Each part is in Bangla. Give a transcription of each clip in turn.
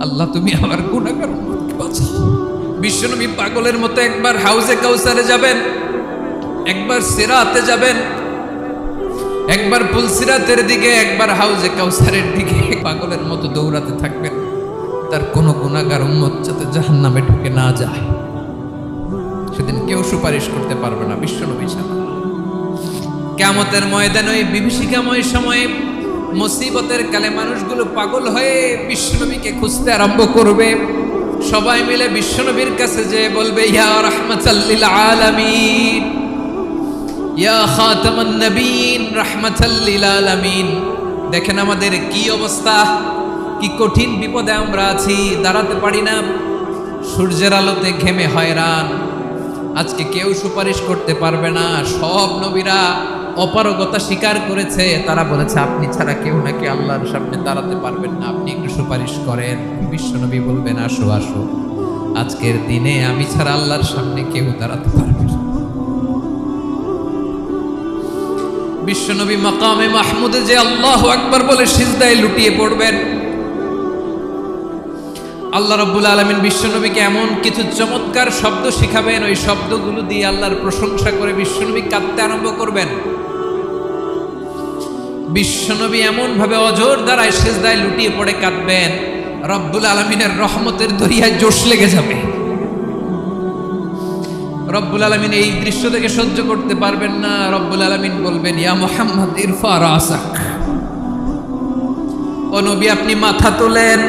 আল্লাহ তুমি আমার গুনাহগার উম্মতকে বাঁচাও। বিশ্বনবী পাগলের মতো একবার হাউজে কাউসারে যাবেন, একবার সিরাতে যাবেন, একবার পুলসিরাতের দিকে, একবার হাউজে কাউসারের দিকে পাগলের মতো দৌড়াতে থাকবেন। তার কোনো গুনাহগার উম্মত যাতে জাহান্নামে ঢুকে না যায়, সেদিন কেউ সুপারিশ করতে পারবে না বিশ্বনবী ছাড়া। কিয়ামতের ময়দানে ওই বিভীষিকাময় সময়ে মুসিবতের কালে মানুষগুলো পাগল হয়ে বিশ্বনবীকে খুঁজতে আরম্ভ করবে। সবাই মিলে বিশ্বনবীর কাছে যেয়ে বলবে, ইয়া রাহমাতাল লিল আলামিন, ইয়া খাতামান নবীন, রাহমাতাল লিল আলামিন। দেখেন আমাদের কি অবস্থা, কি কঠিন বিপদে আমরা আছি, দাঁড়াতে পারি না, সূর্যের আলোতে ঘেমে হয়রান। আজকে কেউ সুপারিশ করতে পারবে না। সব নবীরা অপারগতা স্বীকার করেছে, তারা বলেছে আপনি ছাড়া কেউ নাকি আল্লাহর সামনে দাঁড়াতে পারবেন না, আপনি একটু সুপারিশ করেন। বিশ্বনবী বলবেন, আসো আসো, আজকের দিনে আমি ছাড়া আল্লাহর সামনে কেউ দাঁড়াতে পারবে না। বিশ্বনবী মাকামে মাহমুদে যে আল্লাহু আকবার বলে সিজদায় লুটিয়ে পড়বেন। আল্লাহ রাব্বুল আলামিন বিশ্বনবীকে এমন কিছু চমৎকার শব্দ শিখাবেন, ওই শব্দগুলো দিয়ে আল্লাহর প্রশংসা করে বিশ্বনবী কাঁদতে আরম্ভ করবেন। বিশ্বনবী এমন ভাবে অজর দ্বারায় সিজদায় লুটিয়ে পড়ে কাঁদবেন, রব্বুল আলামিনের রহমতের দরিয়ায় জোশ লেগে যাবে। রব্বুল আলামিন এই দৃশ্য থেকে সহ্য করতে পারবেন না। রব্বুল আলামিন বলবেন, ইয়া মুহাম্মদ ইরফা রাসাক, ও নবী আপনি মাথা তোলেন,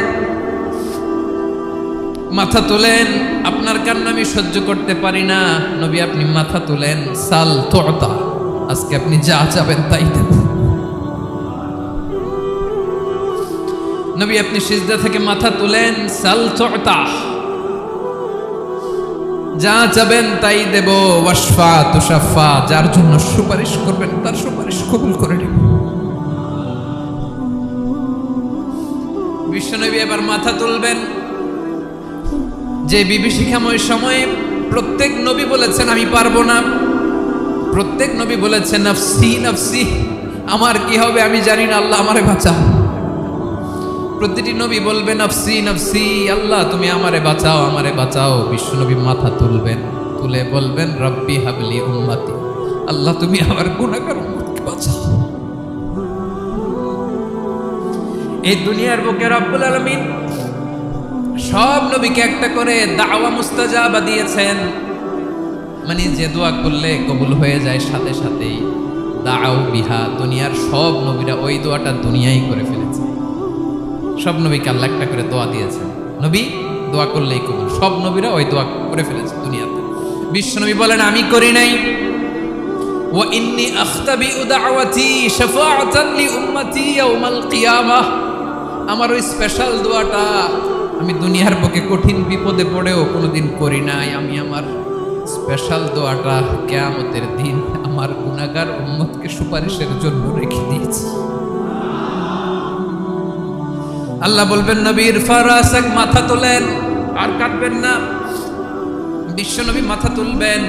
মাথা তোলেন, আপনার কান্না আমি সহ্য করতে পারি না। নবী আপনি মাথা তোলেন, সাল তুতা, আজকে আপনি যা চাবেন তাই দেব। নবী আপনি সিজদা থেকে মাথা তুলেন, সাল তুতা, যা চাবেন তাই দেব। ওয়াশফা তুশাফা, যার জন্য সুপারিশ করবেন তার সুপারিশ কবুল করে নেব। বিশ্বনবী এবার মাথা তুলবেন। যে বিভীষিকাময় সময়ে প্রত্যেক নবী বলেছেন আমি পারবো না, প্রত্যেক নবী বলেছেন নফসি নফসি, আমার কি হবে আমি জানি না, আল্লাহ আমারে বাঁচাও। প্রতিটি নবী বলবেন নফসি নফসি, আল্লাহ তুমি আমারে বাঁচাও, আমারে বাঁচাও। বিশ্বনবী মাথা তুলবেন, তুলে বলবেন রব্বি হাবলি উম্মতি, আল্লাহ তুমি আমার গুনাহগার উম্মতকে বাঁচাও। এই দুনিয়ার বুকে রব্বুল আলামিন সব নবীকে একটা করে দাওয়া মুস্তাজাবা দিয়েছেন, মানে যে দোয়া করলে কবুল হয়ে যায় সাথে সাথেই। দাও বিহা, দুনিয়ার সব নবীরা ওই দোয়াটা দুনিয়ায় করে ফেলেছে। সব নবীকে আল্লাহ একটা করে দোয়া দিয়েছেন, নবী দোয়া করলেই কবুল। সব নবীরা ওই দোয়া করে ফেলেছে দুনিয়াতে। বিশ্বনবী বলেন আমি করি নাই। ওয়া ইন্নী আখতাবিউ দাওয়াতি শাফাআতান লি উম্মতি ইয়াউমাল কিয়ামাহ, আমার ওই স্পেশাল দোয়াটা আমি দুনিয়ার বুকে কঠিন বিপদে পড়েও কোনোদিন করি নাই। আমি আমার স্পেশাল দোয়াটা কিয়ামতের দিন আমার গুনাহগার উম্মতকে সুপারিশের জন্য রেখে দিয়েছি। আল্লাহ বলবেন নবী ইরফা রাসাক, মাথা তোলেন, আর কাটবেন না। বিশ্বনবী মাথা তুলবেন,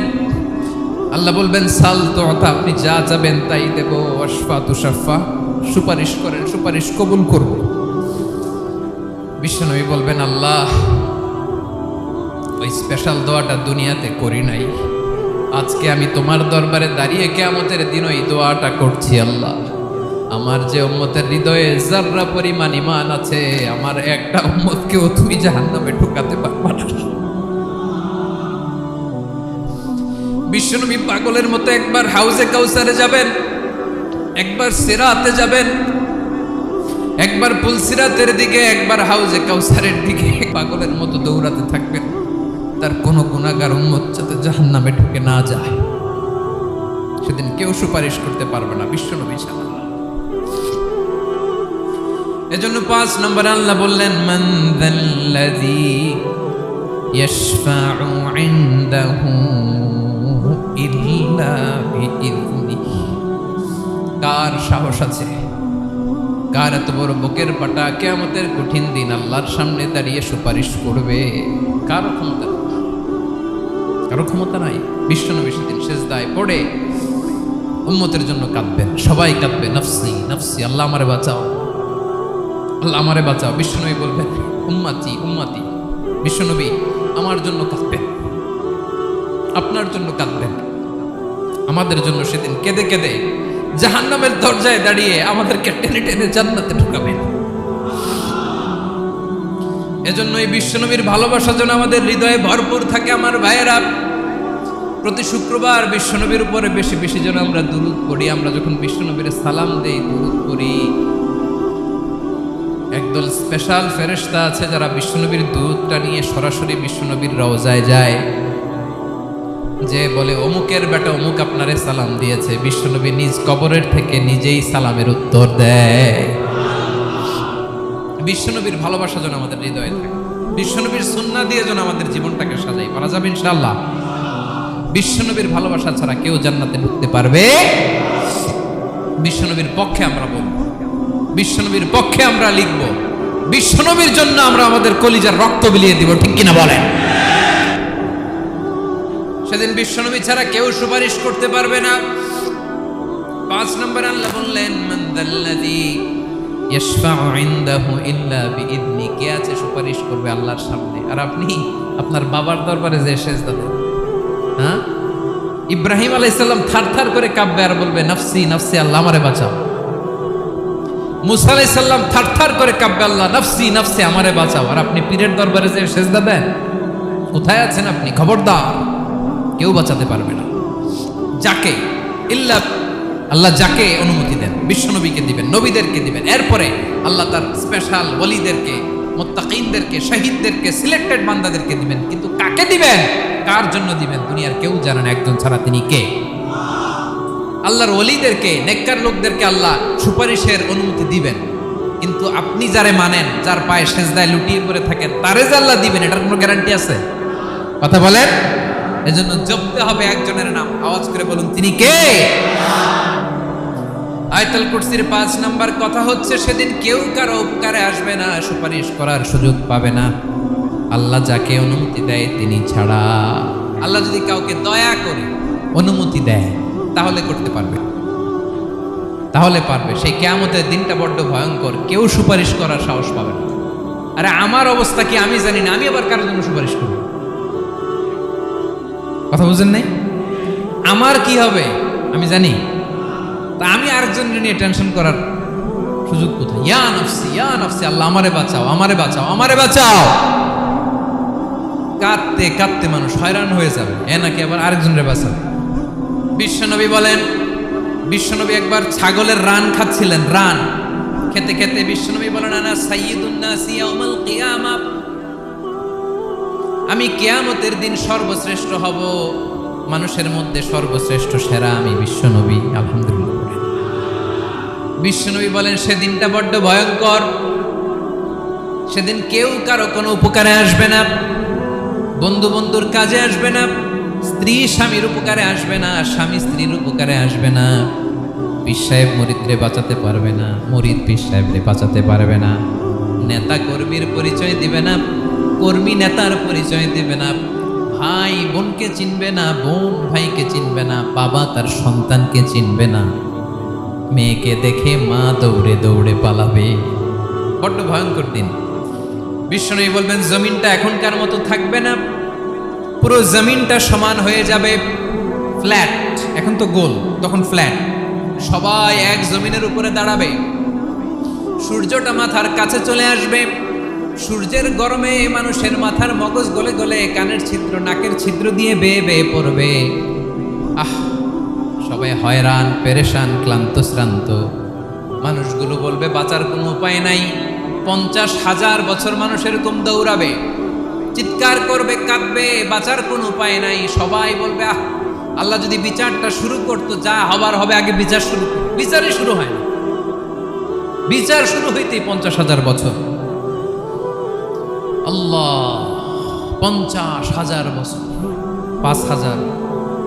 আল্লাহ বলবেন সাল তুতা, আপনি যা চাবেন তাই দেব। ওয়াশফা তুশাফা, সুপারিশ করেন, সুপারিশ কবুল করব। বিশ্বনবী বলবেন আল্লাহ ওই স্পেশাল দোয়াটা দুনিয়াতে করি নাই, আজকে আমি তোমার দরবারে দাঁড়িয়ে কিয়ামতের দিন ওই দোয়াটা করছি। আল্লাহ আমার যে উম্মতের হৃদয়ে যাররা পরিমাণ ঈমান আছে, আমার একটা উম্মতকেও তুমি জাহান্নামে ঢোকাতে পারবা না। বিশ্বনবী পাগলের মতো একবার হাউজে কাউসারে যাবেন, একবার সিরাতে যাবেন, একবার পুলসিরাতের দিকে, একবার হাউজে কাউসারের দিকে পাগলের মতো দৌড়াতে থাকবেন। তার কোনো গুনাহগার উম্মত যাতে জাহান্নামে ঢুকে না যায়, সেদিন কেউ সুপারিশ করতে পারবে না বিশ্বনবী ছাড়া। এজন্য 5 নম্বর আল্লাহ বললেন মান যাল্লাযী ইয়াশফাউ ইনদাহু ইল্লা বিইযনিহি, কার সাহস আছে, কার এত বড় বুকের পাটা কিয়ামতের কঠিন দিন আল্লাহর সামনে দাঁড়িয়ে সুপারিশ করবে? কারো ক্ষমতা, কারো ক্ষমতা নাই। বিশ্বনবী সেদিন সিজদায় পড়ে উম্মতের জন্য কাঁদবেন, সবাই কাঁদবে নফসি নফসি, আল্লাহ আমারে বাঁচাও, আল্লাহ আমারে বাঁচাও। বিশ্বনবী বলবেন ও উম্মতি উম্মতি, বিশ্বনবী আমার জন্য কাঁদবেন, আপনার জন্য কাঁদবেন, আমাদের জন্য সেদিন কেঁদে কেঁদে জাহান্নামের দরজায় দাঁড়িয়ে আমাদেরকে টেনে টেনে জান্নাতে ঢুকাবেন। এজন্য এই বিশ্বনবীর ভালোবাসা যেন আমাদের হৃদয়ে ভরপুর থাকে। আমার ভাইয়েরা, প্রতি শুক্রবার বিশ্বনবীর উপরে বেশি বেশি যেন আমরা দুরূদ পড়ি। আমরা যখন বিশ্বনবীর সালাম দেই, দুরূদ পড়ি, একদল স্পেশাল ফেরেশতা আছে যারা বিশ্বনবীর দুধটা নিয়ে সরাসরি বিশ্বনবীর রওজায় যায়, যে বলে অমুকের বেটা অমুক আপনারে সালাম দিয়েছে। বিশ্বনবী নিজ কবরের থেকে নিজেই সালামের উত্তর দেয়। বিশ্বনবীর ভালোবাসা যেন আমাদের হৃদয়ে থাকে, বিশ্বনবীর সুন্নাহ দিয়ে যেন আমাদের জীবনটাকে সাজাই, পারা যাবে ইনশাআল্লাহ। বিশ্বনবীর ভালোবাসা ছাড়া কেউ জান্নাতে ঢুকতে পারবে। বিশ্বনবীর পক্ষে আমরা বলব, বিশ্বনবীর পক্ষে আমরা লিখব, বিশ্বনবীর জন্য আমরা আমাদের কলিজার রক্ত বিলিয়ে দিব, ঠিক কিনা বলেন? সেদিন বিশ্বনবী ছাড়া কেউ সুপারিশ করতে পারবে না। 5 নম্বর আল্লাহ বললেন, মান দাল্লাযী ইয়াশফাউ ইনদাহু ইল্লা বিইذনি, কে আছে সুপারিশ করবে আল্লাহর সামনে আর আপনি আপনার বাবার দরবারে যে সেজদা দেন? হ্যাঁ, ইব্রাহিম আলাইহিস সালাম থারথার করে কাঁপবে আর বলবে নাফসি নাফসি, আল্লাহ আমারে বাঁচাও। মুসা আলাইহিস সালাম থারথার করে কাঁপবে, আল্লাহ নাফসি নাফসি, আমারে বাঁচাও। আর আপনি পীরের দরবারে যে সেজদা দেন? কোথায় আছেন আপনি? খবরদার, কেউ বাঁচাতে পারবে না। যাকে ইল্লা আল্লাহ যাকে অনুমতি দেন, বিশ্বনবীকে দিবেন, নবীদেরকে দিবেন, এরপরে আল্লাহ তার স্পেশাল ওলিদেরকে, মুত্তাকিনদেরকে, শহীদদেরকে, সিলেক্টেড বান্দাদেরকে দিবেন। কিন্তু কাকে দিবেন, কার জন্য দিবেন, দুনিয়ার কেউ জানে না, একজন ছাড়া, তিনি কে? আল্লাহর ওলিদেরকে, নেককার লোকদেরকে আল্লাহ সুপারিশের অনুমতি দিবেন। কিন্তু আপনি যারে মানেন, যার পায়ে সেজদায় লুটিয়ে পড়ে থাকেন, তারে যে আল্লাহ দিবেন, এটার কোনো গ্যারান্টি আছে? কথা বলেন। এজন্য জপতে হবে একজনের নাম, আওয়াজ করে বলুন, তিনি কে? আয়াতুল কুরসির 5 নাম্বার কথা হচ্ছে, সেদিন কেউ কারো উপকারে আসবে না, সুপারিশ করার সুযোগ পাবে না, আল্লাহ যাকে অনুমতি দেয় তিনি ছাড়া। আল্লাহ যদি কাউকে দয়া করে অনুমতি দেয় তাহলে করতে পারবে, তাহলে পারবে। সেই কিয়ামতের দিনটা বড্ড ভয়ঙ্কর, কেউ সুপারিশ করার সাহস পাবে না। আরে আমার অবস্থা কি আমি জানি না, আমি আবার কারোর জন্য সুপারিশ করব? কথা বুঝেন নাই? আমার কি হবে আমি জানি, তা আমি আরেকজনের নিয়ে টেনশন করার সুযোগ কোথায়? ইয়া নাফসি ইয়া নাফসি, আল্লাহ আমারে বাঁচাও, আমারে বাঁচাও, আমারে বাঁচাও। কাঁদতে কাঁদতে মানুষ হয়রান হয়ে যাবে, এ নাকি আবার আরেকজনের বাঁচাবে। বিশ্বনবী বলেন, বিশ্বনবী একবার ছাগলের রান খাচ্ছিলেন, রান খেতে খেতে বিশ্বনবী বলেন, আনা সাইয়্যিদুন নাসি ইয়াউমাল কিয়ামা, আমি কিয়ামতের দিন সর্বশ্রেষ্ঠ হব, মানুষের মধ্যে সর্বশ্রেষ্ঠ সেরা আমি বিশ্বনবী। আলহামদুলিল্লাহ। বিশ্বনবী বলেন, সেদিনটা বড্ড ভয়ঙ্কর, সেদিন কেউ কারো কোনো উপকারে আসবে না, বন্ধু বন্ধুর কাজে আসবে না, স্ত্রী স্বামীর উপকারে আসবে না, স্বামী স্ত্রীর উপকারে আসবে না, পীর সাহেব মুরিদরে বাঁচাতে পারবে না, মুরিদ পীর সাহেবরে বাঁচাতে পারবে না, নেতা কর্মীর পরিচয় দিবে না, কর্মী নেতার পরিচয় দিবে না, ভাই বোনকে চিনবে না, বোন ভাইকে চিনবে না, বাবা তার সন্তানকে চিনবে না, মেয়েকে দেখে মা দৌড়ে দৌড়ে পালাবে। বড্ড ভয়ঙ্কর দিন। বিশ্বনবী বলবেন, জমিনটা এখনকার মতো থাকবে না, পুরো জমিনটা সমান হয়ে যাবে, ফ্ল্যাট। এখন তো গোল, তখন ফ্ল্যাট। সবাই এক জমিনের উপরে দাঁড়াবে, সূর্যটা মাথার কাছে চলে আসবে, সূর্যের গরমে মানুষের মাথার মগজ গলে গলে কানের ছিদ্র, নাকের ছিদ্র দিয়ে বেয়ে বেয়ে পড়বে। আহ, সবাই হয়রান, পেরেশান, ক্লান্ত শ্রান্ত। মানুষগুলো বলবে বাঁচার কোনো উপায় নাই। 50,000 বছর মানুষ এরকম দৌড়াবে, চিৎকার করবে, কাঁদবে, বাঁচার কোনো উপায় নাই। সবাই বলবে, আহ, আল্লাহ যদি বিচারটা শুরু করতো, যা হবার হবে, আগে বিচার শুরু। বিচারই শুরু হয় না, বিচার শুরু হইতেই 50,000 বছর। আল্লাহ, 50,000 বছর, 5,000,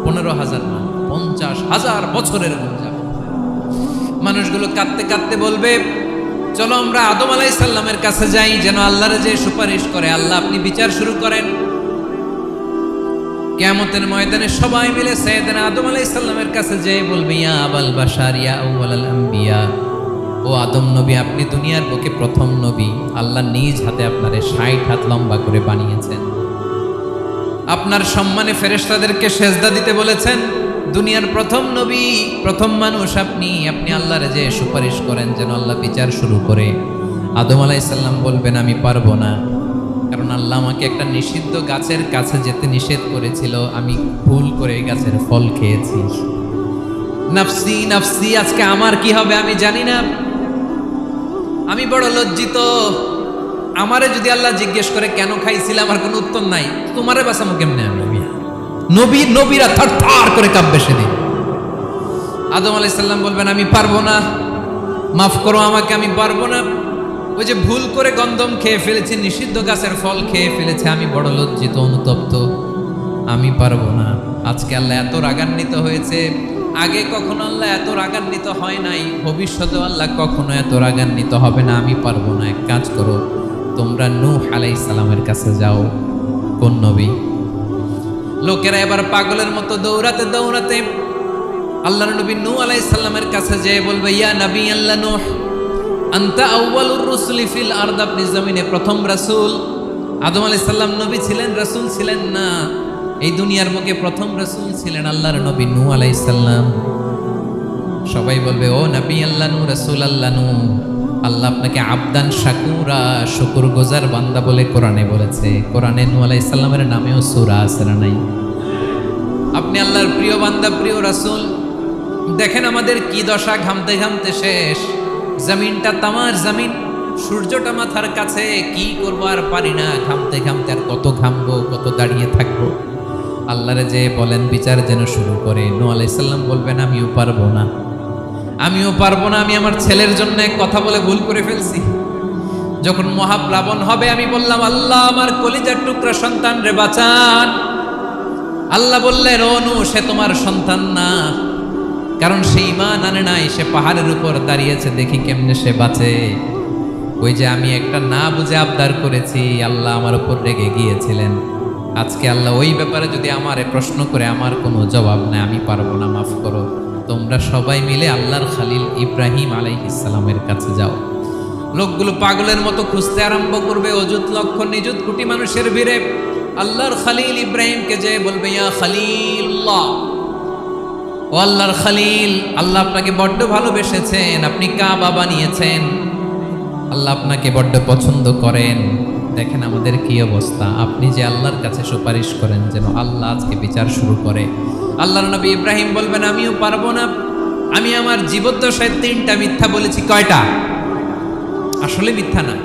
15,000 না, 50,000 বছরের যাবে। মানুষগুলো কাঁদতে কাঁদতে বলবে, চলো আমরা আদম আলাইহিস সালামের কাছে যাই, যেন আল্লাহর যে সুপারিশ করে, আল্লাহ আপনি বিচার শুরু করেন। কিয়ামতের ময়দানে সবাই মিলে সাইয়েদনা আদম আলাইহিস সালামের কাছে যেয়ে বলবে, ইয়া আবাল বাশার ইয়া আউওয়ালাল আম্বিয়া, ও আদম নবী, আপনি দুনিয়ার বুকে প্রথম নবী। আল্লাহ নিজ হাতে আপনারে 60 হাত লম্বা করে বানিয়েছেন। আপনার সম্মানে ফেরেশতাদেরকে সেজদা দিতে বলেছেন। দুনিয়ার প্রথম নবী, প্রথম মানুষ আপনি। আপনি আল্লাহরে যে সুপারিশ করেন যেন আল্লাহ বিচার শুরু করে। আদম আলাইহিস সালাম বলবেন আমি পারবো না, কারণ আল্লাহ আমাকে একটা নিষিদ্ধ গাছের কাছে যেতে নিষেধ করেছিল, আমি ভুল করে এই গাছের ফল খেয়েছি। নাফসি নাফসি, আজকে আমার কি হবে আমি জানি না, আমি বড় লজ্জিত। আমারে যদি আল্লাহ জিজ্ঞেস করে কেন খাইছিলাম, আমার কোনো উত্তর নাই, তোমারে বাঁচামো কেমনে আমি? নবীরা থার থার করে কাঁপবে সেদিন। আদম আলাইহিস সালাম বলবেন আমি পারবো না, মাফ করো আমাকে, আমি পারবো না। ওই যে ভুল করে গন্ধম খেয়ে ফেলেছি, নিষিদ্ধ গাছের ফল খেয়ে ফেলেছে, আমি বড় লজ্জিত, অনুতপ্ত, আমি পারবো না। আজকে আল্লাহ এত রাগান্বিত হয়েছে, আগে কখনো আল্লাহ এত রাগান্বিত হয় নাই, ভবিষ্যতে আল্লাহ কখনো এত রাগান্বিত হবে না। আমি পারবো না। এক কাজ করো, তোমরা নূহ আলাইহিস সালামের কাছে যাও। কোন নবী? লোকেরা এবার পাগলের মতো দৌড়াতে দৌড়াতে আল্লাহর নবী নূহ আলাইহিস সালামের কাছে যেয়ে বলবে, ইয়া নবী আল্লাহ নূহ, আনতা আউয়ালুর রুসুলি ফিল আরদ, আপনি জমিনে প্রথম রাসূল। আদম আলাইহিস সালাম নবী ছিলেন, রাসূল ছিলেন না। এই দুনিয়ার মুখে প্রথম রাসূল ছিলেন আল্লাহর নবী নূহ আলাইহিস সালাম। সবাই বলবে ও নবী আল্লাহ নূহ, রাসূল আল্লাহ নূহ, আল্লাহ আপনাকে আবদান শাকুরা, শুকরগুজার বান্দা বলে কোরআনে বলেছে। কোরআনে নূহ আলাইহিস সালামের নামেও সূরা আছে না নাই? আপনি আল্লাহর প্রিয় বান্দা, প্রিয় রাসূল। দেখেন আমাদের কি দশা, ঘামতে ঘামতে শেষ। জমিনটা তামার জমিন, সূর্যটা মাথার কাছে, কি করবো আর পারি না, ঘামতে ঘামতে আর কত ঘামবো, কত দাঁড়িয়ে থাকবো। আল্লাহরে যে বলেন বিচার যেন শুরু করে। নূহ আলাইহিস সালাম বলবেন আমিও পারবো না, আমিও পারবো না। আমি আমার ছেলের জন্য কথা বলে ভুল করে ফেলছি। যখন মহাপ্লাবন হবে আমি বললাম আল্লাহ আমার কলিজার টুকরা সন্তান রে বাঁচান। আল্লাহ বললেন ও নূহ, সে তোমার সন্তান না, কারণ সে ঈমান আনে নাই, সে পাহাড়ের উপর দাঁড়িয়েছে, দেখি কেমনে সে বাঁচে। ওই যে আমি একটা না বুঝে আবদার করেছি, আল্লাহ আমার উপর রেগে গিয়েছিলেন। আজকে আল্লাহ ওই ব্যাপারে যদি আমারে প্রশ্ন করে, আমার কোনো জবাব নাই, আমি পারবো না, মাফ করো। তোমরা সবাই মিলে আল্লাহর খালিল ইব্রাহিম আলাইহিস সালামের কাছে যাও। লোকগুলো পাগলের মতো খুঁজতে আরম্ভ করবে, অযুত লক্ষ নিযুত কোটি মানুষের ভিড়ে আল্লাহর খালিল ইব্রাহিমকে যে বলবে ইয়া খালিলুল্লাহ, ও আল্লাহর খালিল, আল্লাহ আপনাকে বড্ড ভালোবেসেছেন, আপনি কাবা বানিয়েছেন, আল্লাহ আপনাকে বড্ড পছন্দ করেন। দেখেন আমাদের কি অবস্থা। আপনি যে আল্লাহর কাছে সুপারিশ করেন যেন আল্লাহ আজকে বিচার শুরু করে। আল্লাহর নবী ইব্রাহিম বলবেন আমিও পারবো না, আমি আমার জীবদ্দশায় 3টা মিথ্যা বলেছি। কয়টা? আসলে মিথ্যা না,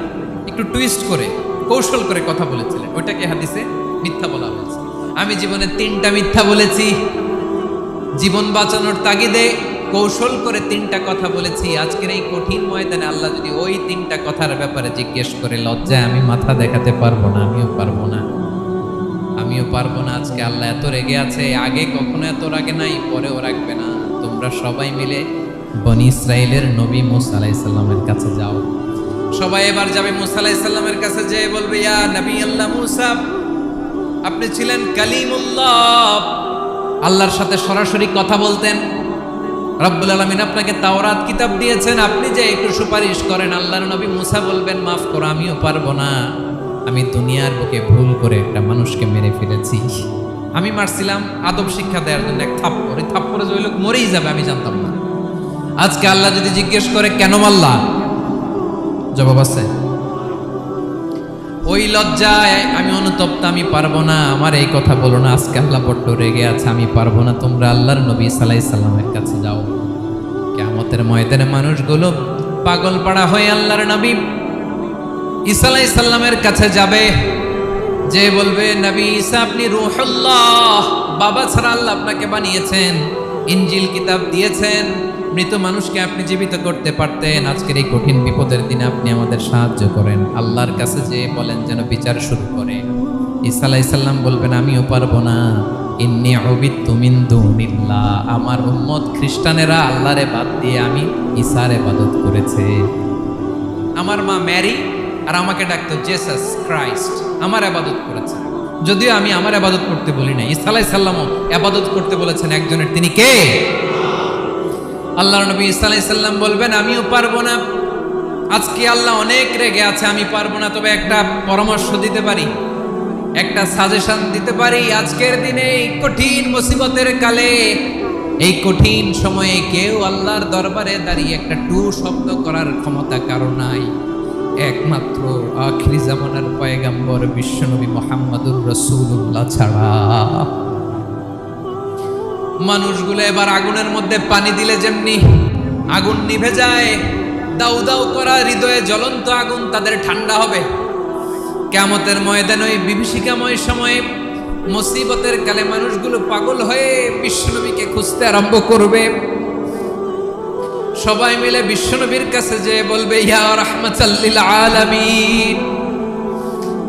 একটু টুইস্ট করে কৌশল করে কথা বলেছিলেন, ওইটাকে হাদিসে মিথ্যা বলা হয়েছে। আমি জীবনে 3টা মিথ্যা বলেছি, জীবন বাঁচানোর তাগিদে কৌশল করে 3টা কথা বলেছি। আজকের এই কঠিন ময়দানে আল্লাহ যদি ওই 3টা কথার ব্যাপারে জিজ্ঞেস করে, লজ্জায় আমি মাথা দেখাতে পারবো না, আমিও পারবো না, আমিও পারবো না। আজকে আল্লাহ এত রেগে আছে, আগে কখনো এত রাগে নাই, পরেও রাখবে না। তোমরা সবাই মিলে বনি ইসরাইলের নবী মূসা আলাইহিস সালামের কাছে যাও। সবাই এবার যাবে মূসা আলাইহিস সালামের কাছে, যেয়ে বলবে ইয়া নবী আল্লাহ মূসা, আপনি ছিলেন কালিমুল্লাহ, আল্লাহর সাথে সরাসরি কথা বলতেন। রব্বুল আলামিন আপনাকে তাওরাত কিতাব দিয়েছেন, আপনি যে একটু সুপারিশ করেন। আল্লাহর নবী মূসা বলবেন মাফ করো, আমিও পারবো না, আমি দুনিয়ার বুকে ভুল করে একটা মানুষকে মেরে ফেলেছি। আমি মারছিলাম আদব শিক্ষা দেওয়ার জন্য এক থাপ্পড়, এই থাপ্পড়ে যে ওই লোক মরেই যাবে আমি জানতাম না। আজকে আল্লাহ যদি জিজ্ঞেস করে কেন মারলা, জবাব আছে? ওই লজ্জায় আমি অনুতপ্ত, আমি পারবো না, আমার এই কথা বলো না। আজকে আল্লাহ বড্ড রেগে আছে, আমি পারবো না। তোমরা আল্লাহর নবী ঈসা আলাইহিস সালামের কাছে যাও। কিয়ামতের ময়দানে মানুষগুলো পাগল পাড়া হয়ে আল্লাহর নবী ঈসা আলাইহিস সালামের কাছে যাবে, যে বলবে নবী ঈসা আপনি রূহুল্লাহ, বাবা ছাড়া আল্লাহ আপনাকে বানিয়েছেন, ইনজিল কিতাব দিয়েছেন, মৃত মানুষকে আপনি জীবিত করতে পারতেন। আজকের এই কঠিন বিপদের দিনে আপনি আমাদের সাহায্য করেন। আল্লাহর কাছে যে বলেন যেন বিচার শুরু করে। ঈসা আলাইহিস সালাম বলবেন আমিও পারবো না, ইন্নী উবিদতু মিন দুনিল্লাহ, আমার উম্মত খ্রিস্টানেরা আল্লাহরে বাদ দিয়ে আমি ঈসার ইবাদত করেছে। আমার মা ম্যারি আর আমাকে ডাকতো জেসাস ক্রাইস্ট, আমার ইবাদত করেছে। যদিও আমি আমার ইবাদত করতে বলি না, ঈসা আলাইহিস সালামও ইবাদত করতে বলেছেন একজনের, তিনি কে? আল্লাহর নবী ঈসা আলাইহিস সালাম বলবেন আমিও পারবো না, আজকে আল্লাহ অনেক রেগে আছে, আমি পারবো না, তবে একটা পরামর্শ দিতে পারি, একটা সাজেশন দিতে পারি। আজকের দিনে এই কঠিন মুসিবতের কালে, এই কঠিন সময়ে কেউ আল্লাহর দরবারে দাঁড়িয়ে একটা টু শব্দ করার ক্ষমতা কারো নাই, একমাত্র আখিরি জামানার পয়গাম্বর বিশ্বনবী মুহাম্মদুর রাসূলুল্লাহ ছাড়া। মানুষগুলো এবার আগুনের মধ্যে পানি দিলে যেমনি আগুন নিভে যায়, দাউ দাউ করা হৃদয়ে জ্বলন্ত আগুন তাদের ঠান্ডা হবে। কিয়ামতের ময়দানে ওই বিভীষিকাময় সময়ে মুসিবতের কালে মানুষগুলো পাগল হয়ে বিশ্বনবীকে খুঁজতে আরম্ভ করবে। সবাই মিলে বিশ্বনবীর কাছে যেয়ে বলবে ইয়া রাহমাতাল লিল আলামিন,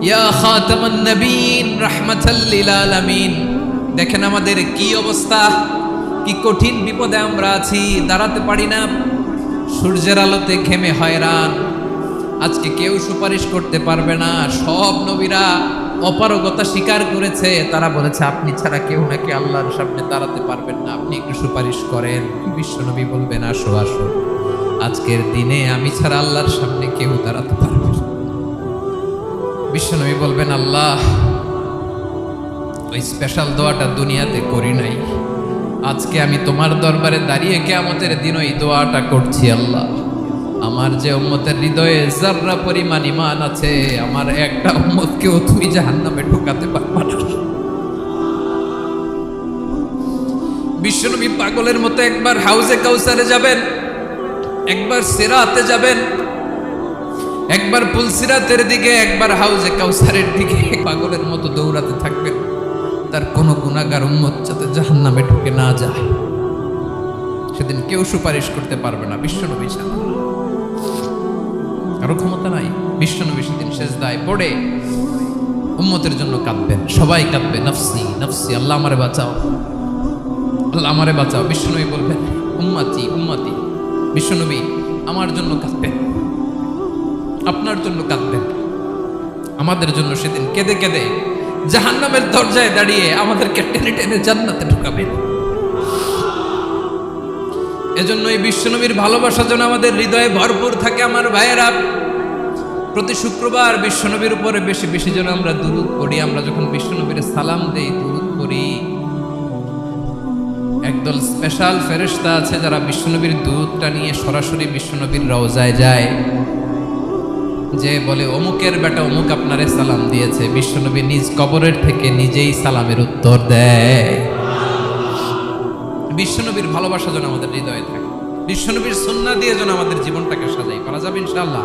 ইয়া খাতামান নবীন, রাহমাতাল লিল আলামিন। দেখেন আমাদের কি অবস্থা, কি কঠিন বিপদে আমরা আছি, দাঁড়াতে পারি না, সূর্যের আলোতে ঘেমে হয়রান। আজকে কেউ সুপারিশ করতে পারবে না, সব নবীরা অপারগতা স্বীকার করেছে, তারা বলেছে আপনি ছাড়া কেউ নাকি আল্লাহর সামনে দাঁড়াতে পারবেন না, আপনি একটু সুপারিশ করেন। বিশ্বনবী বলবেন আসো আসো, আজকের দিনে আমি ছাড়া আল্লাহর সামনে কেউ দাঁড়াতে পারবে না। বিশ্বনবী বলবেন আল্লাহ, ওই স্পেশাল দোয়াটা দুনিয়াতে করি নাই, আজকে আমি তোমার দরবারে দাঁড়িয়ে কিয়ামতের দিন ওই দোয়াটা করছি। আল্লাহ, আমার যে উম্মতের হৃদয়ে যাররা পরিমাণ ঈমান আছে, আমার একটা উম্মতকেও তুমি জাহান্নামে ঢোকাতে পারবা না। বিশ্বনবী পাগলের মতো একবার হাউজে কাউসারে যাবেন, একবার সিরাতে যাবেন, একবার পুলসিরাতের দিকে, একবার হাউজে কাউসারের দিকে পাগলের মতো দৌড়াতে থাকবেন। তার কোনো গুনাহগার উম্মত যাতে জাহান্নামে ঢুকে না যায়, সেদিন কেউ সুপারিশ করতে পারবে না বিশ্বনবী ছাড়া, কারো ক্ষমতা নাই। বিশ্বনবী সেদিন সেজদায় পড়ে উম্মতের জন্য কাঁদবেন, সবাই কাঁদবে নফসি নফসি, আল্লাহ আমারে বাঁচাও, আল্লাহ আমারে বাঁচাও। বিশ্বনবী বলবেন উম্মতি উম্মতি। বিশ্বনবী আমার জন্য কাঁদবেন, আপনার জন্য কাঁদবেন, আমাদের জন্য সেদিন কেঁদে কেঁদে জাহান্নামের দরজায় দাঁড়িয়ে আমাদেরকে টেনে টেনে জান্নাতে ঢুকাবেন। এজন্য এই বিশ্বনবীর ভালোবাসা যেন আমাদের হৃদয়ে ভরপুর থাকে। আমার ভাইয়েরা, প্রতি শুক্রবার বিশ্বনবীর উপরে বেশি বেশি যেন আমরা দুরূদ পড়ি। আমরা যখন বিশ্বনবীর সালাম দেই, দুরূদ পড়ি, একদল স্পেশাল ফেরেশতা আছে যারা বিশ্বনবীর দুরূদটা নিয়ে সরাসরি বিশ্বনবীর রওজায় যায়, যে বলে অমুকের বেটা অমুক আপনারে সালাম দিয়েছে। বিশ্বনবী নিজ কবরের থেকে নিজেই সালামের উত্তর দেয়। বিশ্বনবীর ভালোবাসা যেন আমাদের হৃদয়ে থাকে, বিশ্বনবীর সুন্নাহ দিয়ে যেন আমাদের জীবনটাকে সাজাই, পারা যাবে ইনশাআল্লাহ।